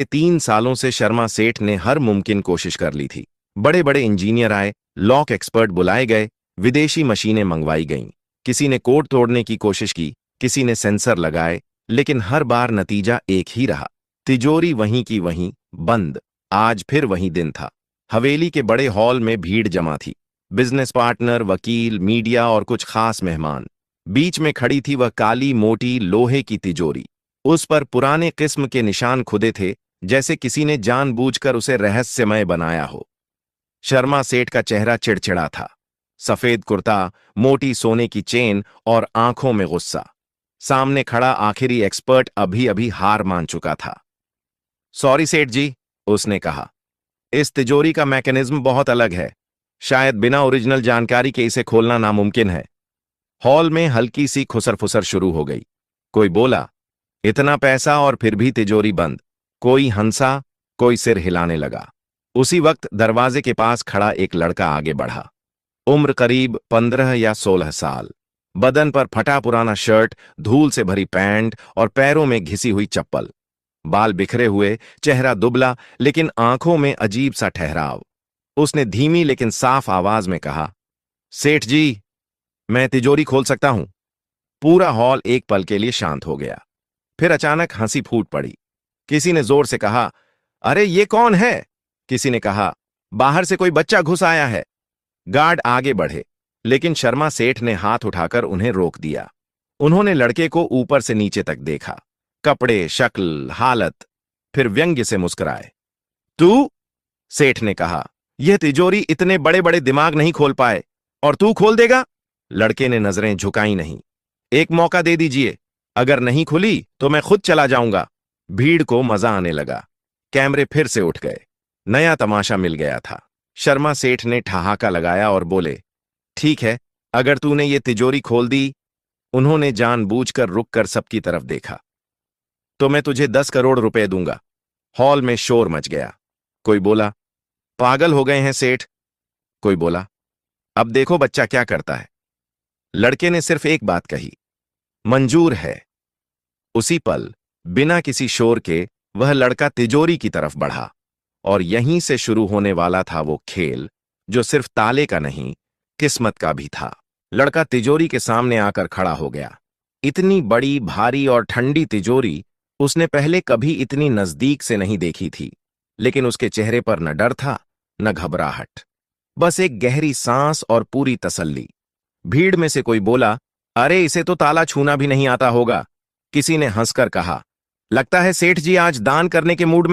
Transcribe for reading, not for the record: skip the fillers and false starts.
3 सालों से शर्मा सेठ ने हर मुमकिन कोशिश कर ली थी। बड़े बड़े इंजीनियर आए, लॉक एक्सपर्ट बुलाए गए, विदेशी मशीनें मंगवाई गईं। किसी ने कोड तोड़ने की कोशिश की, किसी ने सेंसर लगाए, लेकिन हर बार नतीजा एक ही रहा। तिजोरी वहीं की वहीं, बंद। आज फिर वही दिन था। हवेली के बड़े हॉल में भीड़ जमा थी। बिजनेस पार्टनर, वकील, मीडिया और कुछ खास मेहमान। बीच में खड़ी थी वह काली मोटी लोहे की तिजोरी। उस पर पुराने किस्म के निशान खुदे थे, जैसे किसी ने जानबूझकर उसे रहस्यमय बनाया हो। शर्मा सेठ का चेहरा चिड़चिड़ा था। सफेद कुर्ता, मोटी सोने की चेन और आंखों में गुस्सा। सामने खड़ा आखिरी एक्सपर्ट अभी अभी हार मान चुका था। सॉरी सेठ जी, उसने कहा, इस तिजोरी का मैकेनिज्म बहुत अलग है। शायद बिना ओरिजिनल जानकारी के इसे खोलना नामुमकिन है। हॉल में हल्की सी खुसर-फुसर शुरू हो गई। कोई बोला, इतना पैसा और फिर भी तिजोरी बंद। कोई हंसा, कोई सिर हिलाने लगा। उसी वक्त दरवाजे के पास खड़ा एक लड़का आगे बढ़ा। उम्र करीब 15 या 16 साल। बदन पर फटा पुराना शर्ट, धूल से भरी पैंट और पैरों में घिसी हुई चप्पल। बाल बिखरे हुए, चेहरा दुबला, लेकिन आंखों में अजीब सा ठहराव। उसने धीमी लेकिन साफ आवाज में कहा, सेठ जी, मैं तिजोरी खोल सकता हूं। पूरा हॉल एक पल के लिए शांत हो गया। फिर अचानक हंसी फूट पड़ी। किसी ने जोर से कहा, अरे ये कौन है? किसी ने कहा, बाहर से कोई बच्चा घुस आया है। गार्ड आगे बढ़े, लेकिन शर्मा सेठ ने हाथ उठाकर उन्हें रोक दिया। उन्होंने लड़के को ऊपर से नीचे तक देखा, कपड़े, शक्ल, हालत, फिर व्यंग्य से मुस्कुराए। तू? सेठ ने कहा, यह तिजोरी इतने बड़े बड़े दिमाग नहीं खोल पाए, और तू खोल देगा? लड़के ने नजरें झुकाई नहीं। एक मौका दे दीजिए, अगर नहीं खुली तो मैं खुद चला जाऊंगा। भीड़ को मजा आने लगा। कैमरे फिर से उठ गए। नया तमाशा मिल गया था। शर्मा सेठ ने ठहाका लगाया और बोले, ठीक है, अगर तूने ये तिजोरी खोल दी। उन्होंने जानबूझकर रुककर सबकी तरफ देखा। तो मैं तुझे 10 करोड़ रुपए दूंगा। हॉल में शोर मच गया। कोई बोला, पागल हो गए हैं सेठ। कोई बोला, अब देखो बच्चा क्या करता है। लड़के ने सिर्फ एक बात कही, मंजूर है। उसी पल, बिना किसी शोर के, वह लड़का तिजोरी की तरफ बढ़ा, और यहीं से शुरू होने वाला था वो खेल, जो सिर्फ ताले का नहीं, किस्मत का भी था। लड़का तिजोरी के सामने आकर खड़ा हो गया। इतनी बड़ी, भारी और ठंडी तिजोरी उसने पहले कभी इतनी नजदीक से नहीं देखी थी, लेकिन उसके चेहरे पर न डर था, न घबराहट, बस एक गहरी सांस और पूरी तसल्ली। भीड़ में से कोई बोला, अरे इसे तो ताला छूना भी नहीं आता होगा। किसी ने हंसकर कहा, लगता है सेठ जी आज दान करने के मूड में